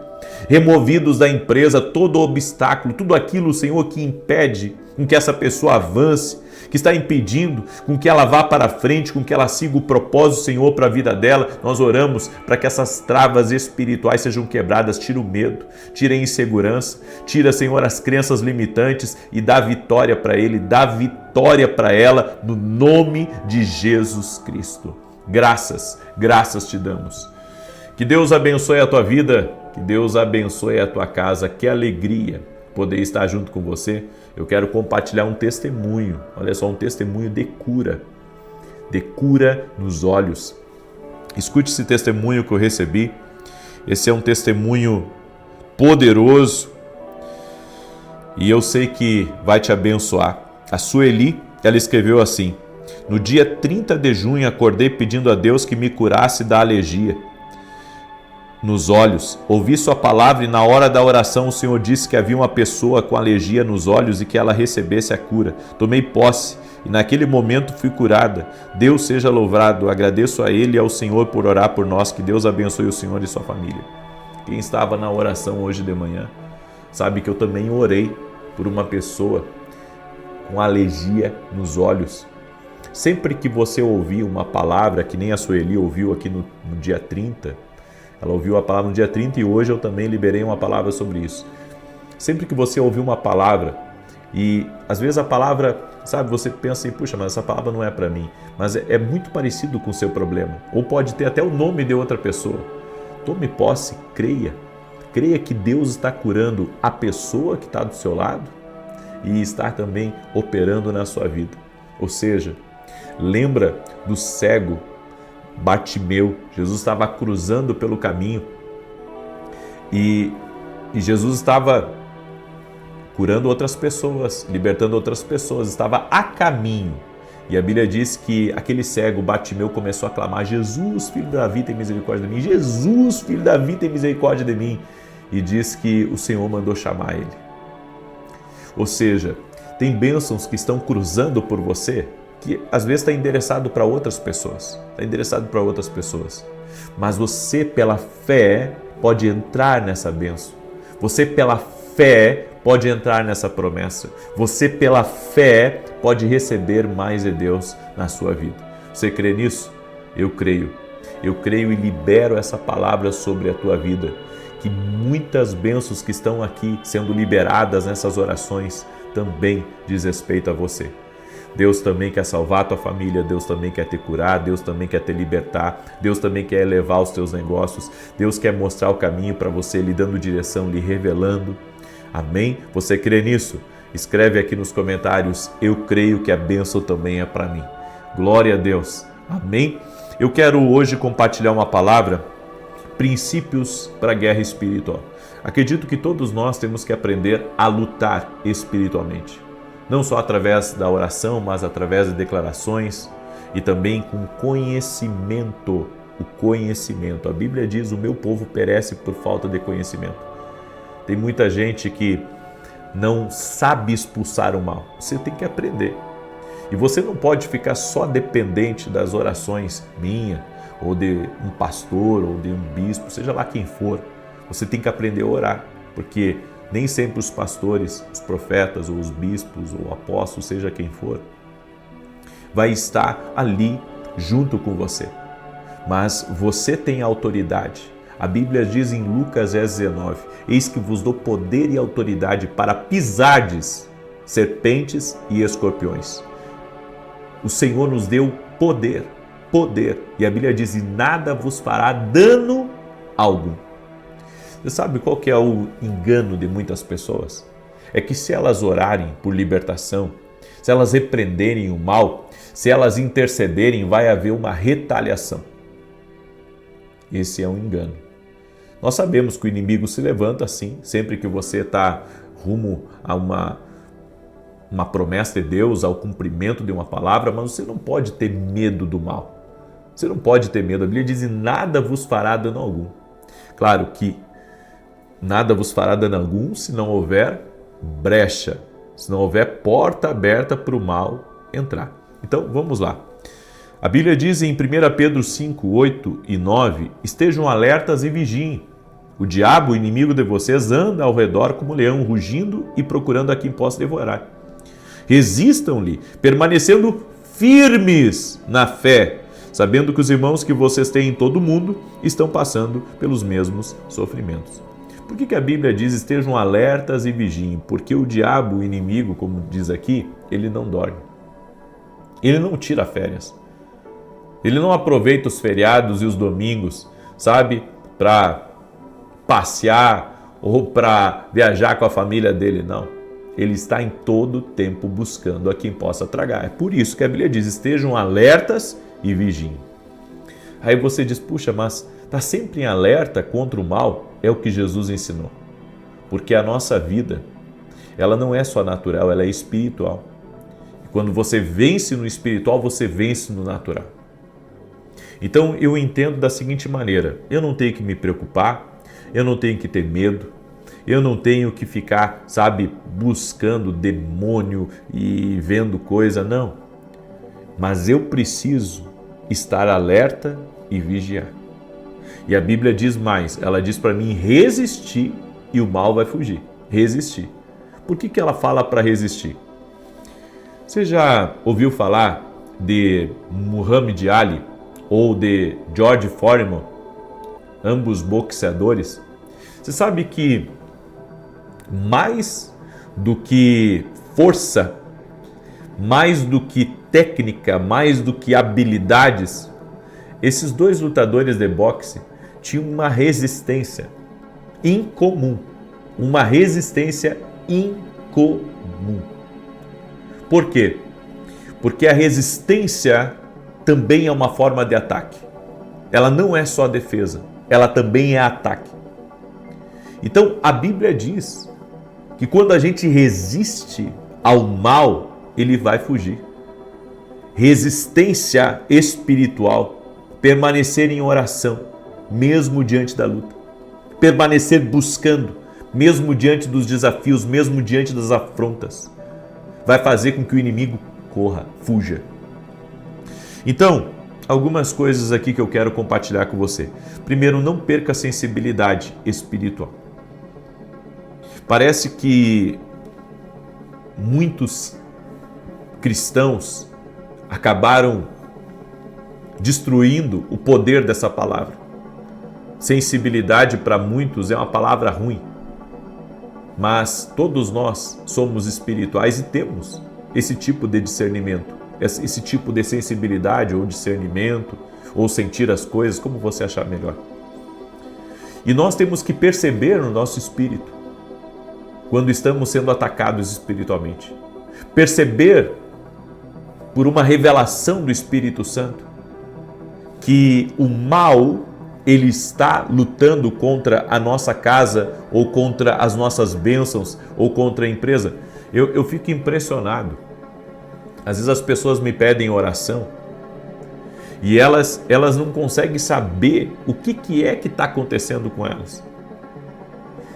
removidos da empresa, todo obstáculo, tudo aquilo, Senhor, que impede com que essa pessoa avance, que está impedindo com que ela vá para frente, com que ela siga o propósito, Senhor, para a vida dela. Nós oramos para que essas travas espirituais sejam quebradas. Tira o medo, tira a insegurança, tira, Senhor, as crenças limitantes e dá vitória para ele, dá vitória para ela, no nome de Jesus Cristo. Graças te damos. Que Deus abençoe a tua vida, que Deus abençoe a tua casa. Que alegria poder estar junto com você. Eu quero compartilhar um testemunho, olha só, um testemunho de cura nos olhos. Escute esse testemunho que eu recebi. Esse é um testemunho poderoso e eu sei que vai te abençoar. A Sueli, ela escreveu assim: no dia 30 de junho acordei pedindo a Deus que me curasse da alergia nos olhos. Ouvi sua palavra e na hora da oração o Senhor disse que havia uma pessoa com alergia nos olhos e que ela recebesse a cura. Tomei posse e naquele momento fui curada. Deus seja louvado. Agradeço a Ele e ao Senhor por orar por nós. Que Deus abençoe o Senhor e sua família. Quem estava na oração hoje de manhã sabe que eu também orei por uma pessoa com alergia nos olhos. Sempre que você ouvir uma palavra, que nem a Sueli ouviu aqui no dia 30, ela ouviu a palavra no dia 30 e hoje eu também liberei uma palavra sobre isso. Sempre que você ouvir uma palavra e às vezes a palavra, sabe, você pensa assim, puxa, mas essa palavra não é para mim, mas é muito parecido com o seu problema, ou pode ter até o nome de outra pessoa. Tome posse, creia que Deus está curando a pessoa que está do seu lado e está também operando na sua vida. Ou seja, lembra do cego Bartimeu. Jesus estava cruzando pelo caminho e Jesus estava curando outras pessoas, libertando outras pessoas, estava a caminho. E a Bíblia diz que aquele cego Bartimeu começou a clamar: Jesus, filho de Davi, tem misericórdia de mim. Jesus, filho de Davi, tem misericórdia de mim. E diz que o Senhor mandou chamar ele. Ou seja, tem bênçãos que estão cruzando por você, que às vezes está endereçado para outras pessoas, mas você pela fé pode entrar nessa bênção, você pela fé pode entrar nessa promessa, você pela fé pode receber mais de Deus na sua vida. Você crê nisso? Eu creio e libero essa palavra sobre a tua vida, que muitas bênçãos que estão aqui sendo liberadas nessas orações também diz respeito a você. Deus também quer salvar a tua família, Deus também quer te curar, Deus também quer te libertar, Deus também quer elevar os teus negócios, Deus quer mostrar o caminho para você, lhe dando direção, lhe revelando. Amém? Você crê nisso? Escreve aqui nos comentários: eu creio que a bênção também é para mim. Glória a Deus. Amém? Eu quero hoje compartilhar uma palavra, princípios para a guerra espiritual. Acredito que todos nós temos que aprender a lutar espiritualmente. Não só através da oração, mas através de declarações e também com conhecimento. O conhecimento. A Bíblia diz: o meu povo perece por falta de conhecimento. Tem muita gente que não sabe expulsar o mal. Você tem que aprender. E você não pode ficar só dependente das orações minha, ou de um pastor, ou de um bispo, seja lá quem for. Você tem que aprender a orar, porque nem sempre os pastores, os profetas, ou os bispos, ou apóstolos, seja quem for, vai estar ali junto com você. Mas você tem autoridade. A Bíblia diz em Lucas 19: eis que vos dou poder e autoridade para pisardes serpentes e escorpiões. O Senhor nos deu poder. E a Bíblia diz: e nada vos fará dano algum. Você sabe qual que é o engano de muitas pessoas? É que se elas orarem por libertação, se elas repreenderem o mal, se elas intercederem, vai haver uma retaliação. Esse é um engano. Nós sabemos que o inimigo se levanta assim, sempre que você está rumo a uma promessa de Deus, ao cumprimento de uma palavra, mas você não pode ter medo do mal. Você não pode ter medo. A Bíblia diz: nada vos fará dano algum. Claro que nada vos fará dano algum se não houver brecha, se não houver porta aberta para o mal entrar. Então, vamos lá. A Bíblia diz em 1 Pedro 5, 8 e 9, estejam alertas e vigiem. O diabo, o inimigo de vocês, anda ao redor como leão, rugindo e procurando a quem possa devorar. Resistam-lhe, permanecendo firmes na fé, sabendo que os irmãos que vocês têm em todo o mundo estão passando pelos mesmos sofrimentos. Por que a Bíblia diz estejam alertas e vigiem? Porque o diabo, o inimigo, como diz aqui, ele não dorme. Ele não tira férias. Ele não aproveita os feriados e os domingos, sabe, para passear ou para viajar com a família dele, não. Ele está em todo o tempo buscando a quem possa tragar. É por isso que a Bíblia diz, estejam alertas e vigiem. Aí você diz, puxa, mas está sempre em alerta contra o mal? É o que Jesus ensinou. Porque a nossa vida, ela não é só natural, ela é espiritual. E quando você vence no espiritual, você vence no natural. Então eu entendo da seguinte maneira, eu não tenho que me preocupar, eu não tenho que ter medo, eu não tenho que ficar, sabe, buscando demônio e vendo coisa, não. Mas eu preciso estar alerta e vigiar. E a Bíblia diz mais, ela diz para mim resistir e o mal vai fugir. Resistir. Por que ela fala para resistir? Você já ouviu falar de Muhammad Ali ou de George Foreman, ambos boxeadores? Você sabe que mais do que força, mais do que técnica, mais do que habilidades, esses dois lutadores de boxe tinham uma resistência incomum. Uma resistência incomum. Por quê? Porque a resistência também é uma forma de ataque. Ela não é só defesa, ela também é ataque. Então a Bíblia diz que quando a gente resiste ao mal, ele vai fugir. Resistência espiritual. Permanecer em oração, mesmo diante da luta. Permanecer buscando, mesmo diante dos desafios, mesmo diante das afrontas. Vai fazer com que o inimigo corra, fuja. Então, algumas coisas aqui que eu quero compartilhar com você. Primeiro, não perca a sensibilidade espiritual. Parece que muitos cristãos acabaram destruindo o poder dessa palavra. Sensibilidade para muitos é uma palavra ruim, mas todos nós somos espirituais e temos esse tipo de discernimento, esse tipo de sensibilidade ou discernimento, ou sentir as coisas como você achar melhor. E nós temos que perceber no nosso espírito quando estamos sendo atacados espiritualmente. Perceber por uma revelação do Espírito Santo que o mal, ele está lutando contra a nossa casa, ou contra as nossas bênçãos, ou contra a empresa. Eu fico impressionado. Às vezes as pessoas me pedem oração e elas não conseguem saber o que é que está acontecendo com elas.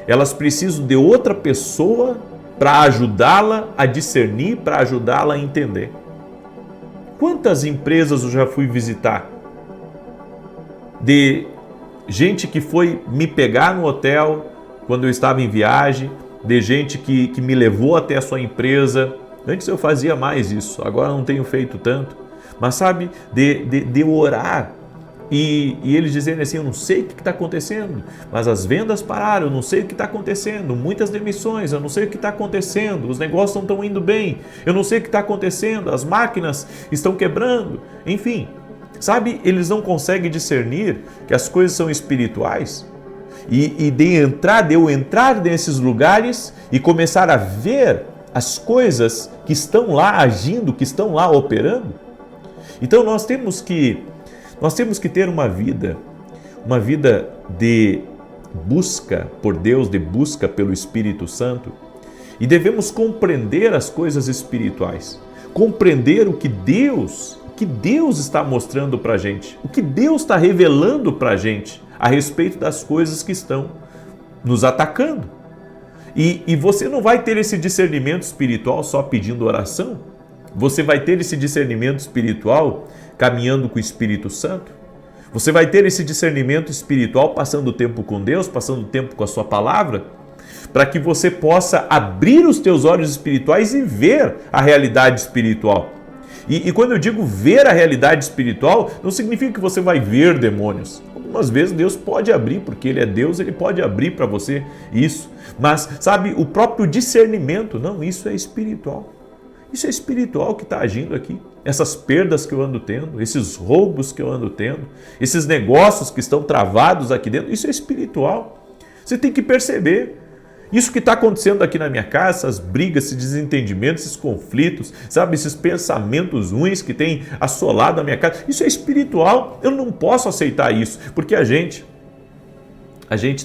Elas precisam de outra pessoa para ajudá-la a discernir, para ajudá-la a entender. Quantas empresas eu já fui visitar de gente que foi me pegar no hotel quando eu estava em viagem, de gente que me levou até a sua empresa. Antes eu fazia mais isso, agora não tenho feito tanto. Mas sabe, de orar e eles dizendo assim, eu não sei o que está acontecendo, mas as vendas pararam, eu não sei o que está acontecendo, muitas demissões, eu não sei o que está acontecendo, os negócios não estão indo bem, eu não sei o que está acontecendo, as máquinas estão quebrando, enfim. Sabe, eles não conseguem discernir que as coisas são espirituais e de eu entrar nesses lugares e começar a ver as coisas que estão lá agindo, que estão lá operando. Então nós temos que ter uma vida de busca por Deus, de busca pelo Espírito Santo, e devemos compreender as coisas espirituais, compreender o que Deus está mostrando para a gente, o que Deus está revelando para a gente a respeito das coisas que estão nos atacando. E você não vai ter esse discernimento espiritual só pedindo oração, você vai ter esse discernimento espiritual caminhando com o Espírito Santo, você vai ter esse discernimento espiritual passando tempo com Deus, passando tempo com a sua palavra, para que você possa abrir os teus olhos espirituais e ver a realidade espiritual. E quando eu digo ver a realidade espiritual, não significa que você vai ver demônios. Algumas vezes Deus pode abrir, porque Ele é Deus, Ele pode abrir para você isso. Mas, sabe, o próprio discernimento, não, isso é espiritual. Isso é espiritual que está agindo aqui. Essas perdas que eu ando tendo, esses roubos que eu ando tendo, esses negócios que estão travados aqui dentro, isso é espiritual. Você tem que perceber. Isso que está acontecendo aqui na minha casa, essas brigas, esses desentendimentos, esses conflitos, sabe, esses pensamentos ruins que tem assolado a minha casa, isso é espiritual. Eu não posso aceitar isso, porque a gente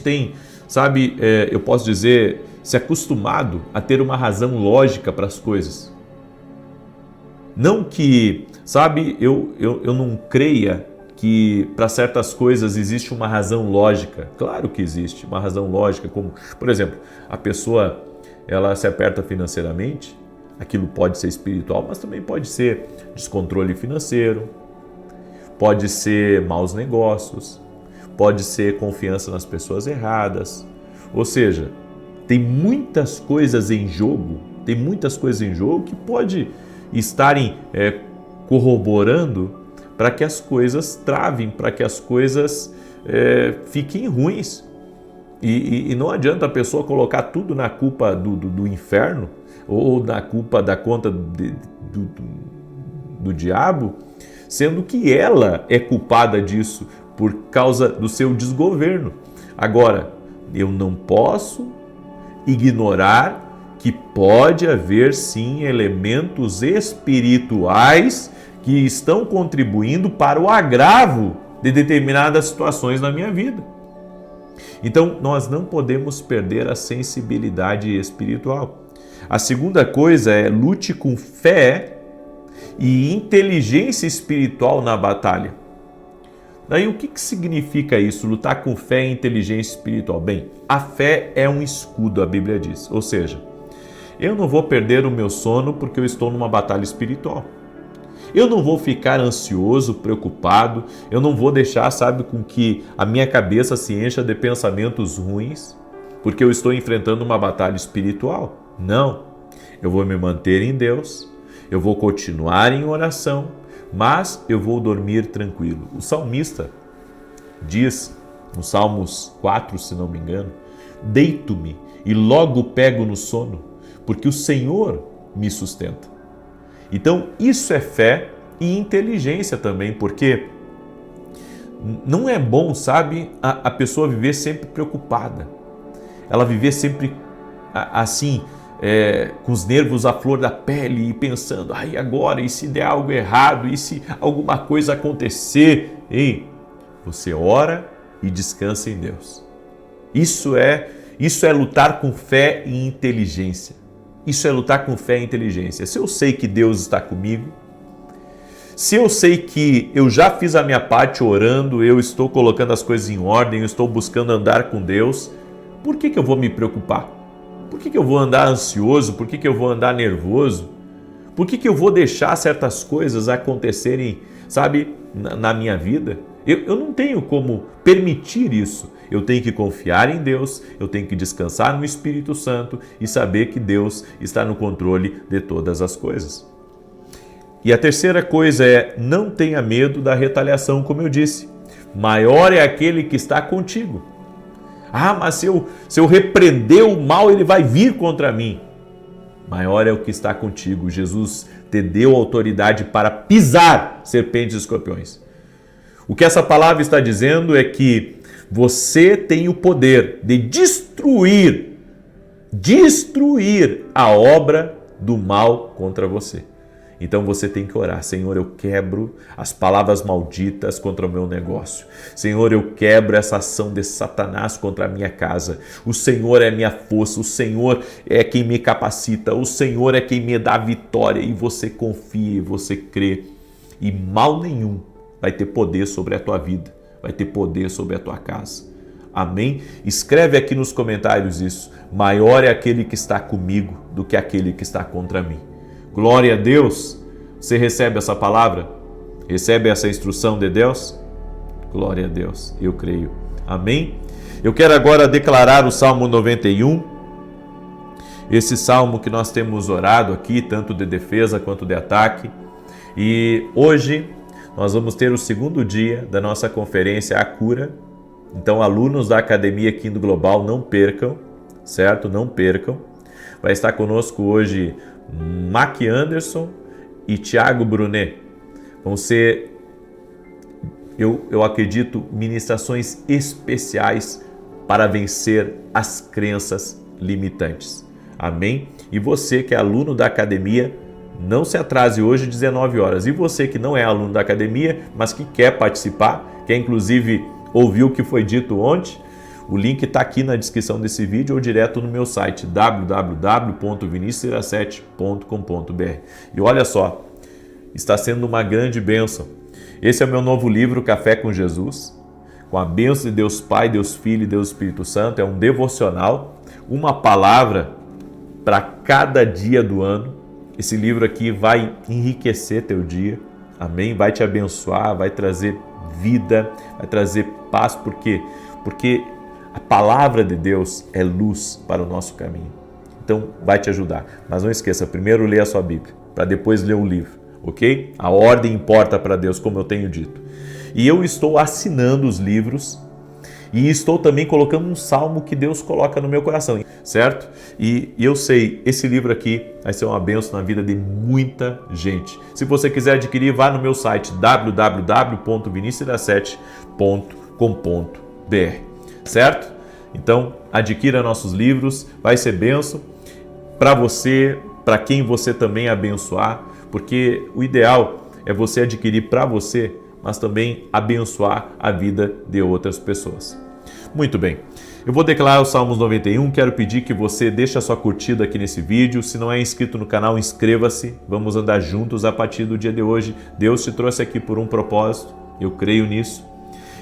tem, sabe, eu posso dizer, se acostumado a ter uma razão lógica para as coisas. Não que, sabe, eu não creia que para certas coisas existe uma razão lógica. Claro que existe uma razão lógica, como, por exemplo, a pessoa ela se aperta financeiramente, aquilo pode ser espiritual, mas também pode ser descontrole financeiro, pode ser maus negócios, pode ser confiança nas pessoas erradas. Ou seja, tem muitas coisas em jogo, que pode estarem corroborando para que as coisas travem, para que as coisas fiquem ruins. E não adianta a pessoa colocar tudo na culpa do inferno ou na culpa da conta do diabo, sendo que ela é culpada disso por causa do seu desgoverno. Agora, eu não posso ignorar que pode haver sim elementos espirituais que estão contribuindo para o agravo de determinadas situações na minha vida. Então, nós não podemos perder a sensibilidade espiritual. A segunda coisa é lute com fé e inteligência espiritual na batalha. Daí, o que significa isso? Lutar com fé e inteligência espiritual? Bem, a fé é um escudo, a Bíblia diz. Ou seja, eu não vou perder o meu sono porque eu estou numa batalha espiritual. Eu não vou ficar ansioso, preocupado, eu não vou deixar, sabe, com que a minha cabeça se encha de pensamentos ruins, porque eu estou enfrentando uma batalha espiritual. Não, eu vou me manter em Deus, eu vou continuar em oração, mas eu vou dormir tranquilo. O salmista diz, no Salmos 4, se não me engano, deito-me e logo pego no sono, porque o Senhor me sustenta. Então, isso é fé e inteligência também, porque não é bom, sabe, a pessoa viver sempre preocupada. Ela viver sempre assim, com os nervos à flor da pele e pensando, ai, agora, e se der algo errado, e se alguma coisa acontecer? Ei, você ora e descansa em Deus. Isso é lutar com fé e inteligência. Isso é lutar com fé e inteligência. Se eu sei que Deus está comigo, se eu sei que eu já fiz a minha parte orando, eu estou colocando as coisas em ordem, eu estou buscando andar com Deus, por que eu vou me preocupar? Por que eu vou andar ansioso? Por que eu vou andar nervoso? Por que eu vou deixar certas coisas acontecerem, sabe, na minha vida? Eu não tenho como permitir isso. Eu tenho que confiar em Deus, eu tenho que descansar no Espírito Santo e saber que Deus está no controle de todas as coisas. E a terceira coisa é, não tenha medo da retaliação, como eu disse. Maior é aquele que está contigo. Ah, mas se eu repreender o mal, ele vai vir contra mim. Maior é o que está contigo. Jesus te deu autoridade para pisar serpentes e escorpiões. O que essa palavra está dizendo é que Você tem o poder de destruir a obra do mal contra você. Então você tem que orar: Senhor, eu quebro as palavras malditas contra o meu negócio. Senhor, eu quebro essa ação de Satanás contra a minha casa. O Senhor é minha força, o Senhor é quem me capacita, o Senhor é quem me dá a vitória. E você confia, você crê, e mal nenhum vai ter poder sobre a tua vida, vai ter poder sobre a tua casa. Amém? Escreve aqui nos comentários isso: maior é aquele que está comigo do que aquele que está contra mim. Glória a Deus. Você recebe essa palavra? Recebe essa instrução de Deus? Glória a Deus, eu creio. Amém? Eu quero agora declarar o Salmo 91, esse salmo que nós temos orado aqui, tanto de defesa quanto de ataque. E hoje nós vamos ter o segundo dia da nossa conferência A Cura. Então, alunos da Academia Kingdom Global, não percam, certo? Não percam. Vai estar conosco hoje Mac Anderson e Tiago Brunet. Vão ser, eu acredito, ministrações especiais para vencer as crenças limitantes. Amém? E você que é aluno da academia, não se atrase hoje, 19 horas. E você que não é aluno da academia, mas que quer participar, quer inclusive ouvir o que foi dito ontem, o link está aqui na descrição desse vídeo ou direto no meu site www.vinicius17.com.br. E olha só, está sendo uma grande bênção. Esse é o meu novo livro, Café com Jesus, com a bênção de Deus Pai, Deus Filho e Deus Espírito Santo. É um devocional, uma palavra para cada dia do ano. Esse livro aqui vai enriquecer teu dia, amém? Vai te abençoar, vai trazer vida, vai trazer paz, porque a palavra de Deus é luz para o nosso caminho. Então vai te ajudar. Mas não esqueça, primeiro lê a sua Bíblia, para depois ler o livro, ok? A ordem importa para Deus, como eu tenho dito. E eu estou assinando os livros e estou também colocando um salmo que Deus coloca no meu coração, certo? E eu sei, esse livro aqui vai ser uma bênção na vida de muita gente. Se você quiser adquirir, vá no meu site www.vinicius17.com.br, certo? Então, adquira nossos livros, vai ser bênção para você, para quem você também abençoar, porque o ideal é você adquirir para você, mas também abençoar a vida de outras pessoas. Muito bem, eu vou declarar o Salmos 91, quero pedir que você deixe a sua curtida aqui nesse vídeo. Se não é inscrito no canal, inscreva-se, vamos andar juntos a partir do dia de hoje. Deus te trouxe aqui por um propósito, eu creio nisso.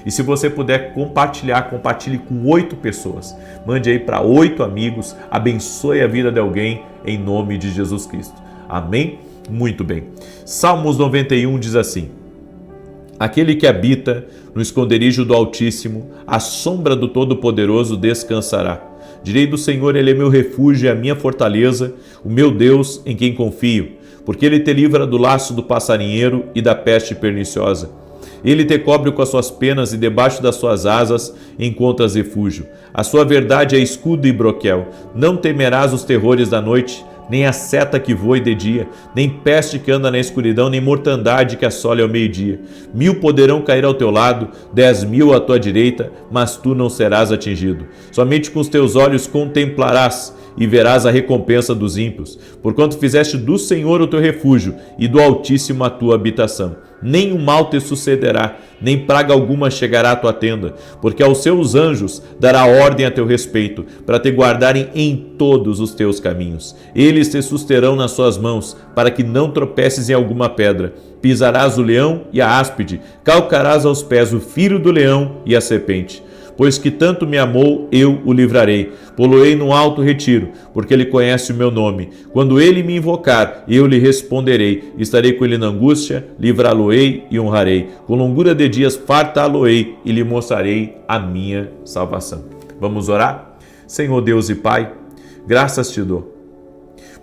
E se você puder compartilhar, compartilhe com 8 pessoas. Mande aí para 8 amigos, abençoe a vida de alguém em nome de Jesus Cristo. Amém? Muito bem. Salmos 91 diz assim: aquele que habita no esconderijo do Altíssimo, à sombra do Todo-Poderoso descansará. Direi do Senhor, Ele é meu refúgio e a minha fortaleza, o meu Deus em quem confio, porque Ele te livra do laço do passarinheiro e da peste perniciosa. Ele te cobre com as suas penas e debaixo das suas asas encontras refúgio. A sua verdade é escudo e broquel. Não temerás os terrores da noite, nem a seta que voe de dia, nem peste que anda na escuridão, nem mortandade que assole ao meio-dia. 1000 poderão cair ao teu lado, 10.000 à tua direita, mas tu não serás atingido. Somente com os teus olhos contemplarás e verás a recompensa dos ímpios, porquanto fizeste do Senhor o teu refúgio e do Altíssimo a tua habitação. Nem o mal te sucederá, nem praga alguma chegará à tua tenda, porque aos seus anjos dará ordem a teu respeito, para te guardarem em todos os teus caminhos. Eles te susterão nas suas mãos, para que não tropeces em alguma pedra. Pisarás o leão e a áspide, calcarás aos pés o filho do leão e a serpente. Pois que tanto me amou, eu o livrarei. Poloei no alto retiro, porque ele conhece o meu nome. Quando ele me invocar, eu lhe responderei. Estarei com ele na angústia, livrá-lo-ei e honrarei. Com longura de dias fartá-lo-ei e lhe mostrarei a minha salvação. Vamos orar? Senhor Deus e Pai, graças te dou,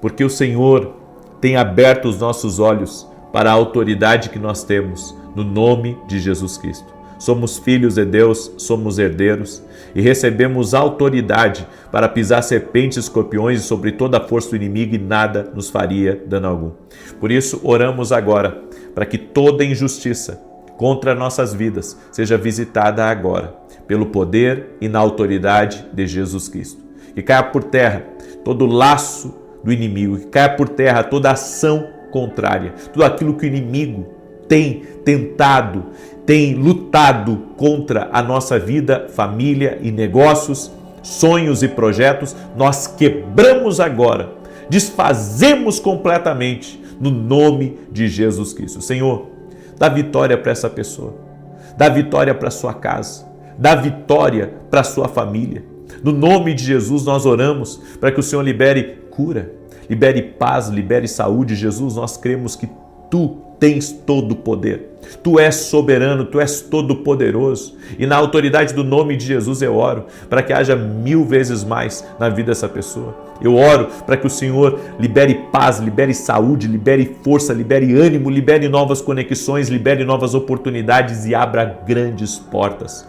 porque o Senhor tem aberto os nossos olhos para a autoridade que nós temos, no nome de Jesus Cristo. Somos filhos de Deus, somos herdeiros e recebemos autoridade para pisar serpentes e escorpiões sobre toda a força do inimigo e nada nos faria dano algum. Por isso, oramos agora para que toda injustiça contra nossas vidas seja visitada agora. pelo poder e na autoridade de Jesus Cristo. Que caia por terra todo laço do inimigo, que caia por terra toda ação contrária, tudo aquilo que o inimigo tem tentado, tem lutado contra a nossa vida, família e negócios, sonhos e projetos, nós quebramos agora, desfazemos completamente no nome de Jesus Cristo. Senhor, dá vitória para essa pessoa, dá vitória para sua casa, dá vitória para sua família. No nome de Jesus nós oramos para que o Senhor libere cura, libere paz, libere saúde. Jesus, nós cremos que Tu tens todo o poder. Tu és soberano, Tu és todo poderoso. E na autoridade do nome de Jesus eu oro para que haja 1000 vezes mais na vida dessa pessoa. Eu oro para que o Senhor libere paz, libere saúde, libere força, libere ânimo, libere novas conexões, libere novas oportunidades e abra grandes portas.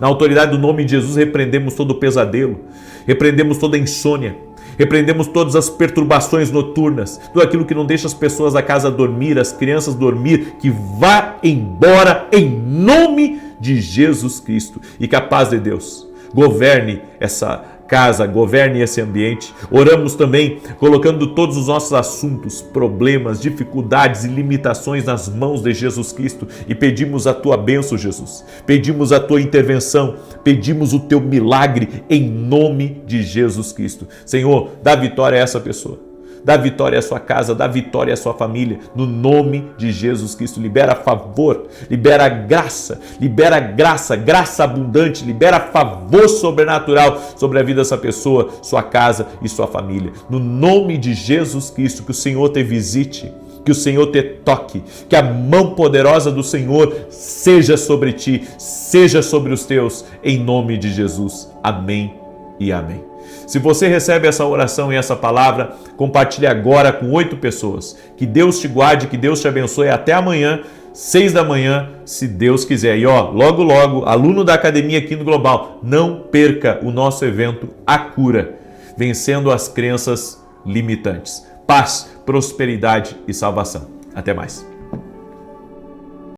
Na autoridade do nome de Jesus repreendemos todo pesadelo, repreendemos toda insônia, repreendemos todas as perturbações noturnas, tudo aquilo que não deixa as pessoas da casa dormir, as crianças dormir, que vá embora em nome de Jesus Cristo. E que a paz de Deus governe essa casa, governe esse ambiente. Oramos também colocando todos os nossos assuntos, problemas, dificuldades e limitações nas mãos de Jesus Cristo e pedimos a Tua bênção, Jesus. Pedimos a Tua intervenção, pedimos o Teu milagre em nome de Jesus Cristo. Senhor, dá vitória a essa pessoa. Dá vitória à sua casa, dá vitória à sua família, no nome de Jesus Cristo. Libera favor, libera graça, graça abundante, libera favor sobrenatural sobre a vida dessa pessoa, sua casa e sua família. No nome de Jesus Cristo, que o Senhor te visite, que o Senhor te toque, que a mão poderosa do Senhor seja sobre ti, seja sobre os teus, em nome de Jesus. Amém e amém. Se você recebe essa oração e essa palavra, compartilhe agora com 8 pessoas. Que Deus te guarde, que Deus te abençoe. Até amanhã, 6 da manhã, se Deus quiser. E logo, aluno da Academia aqui no Global, não perca o nosso evento A Cura, vencendo as crenças limitantes. Paz, prosperidade e salvação. Até mais.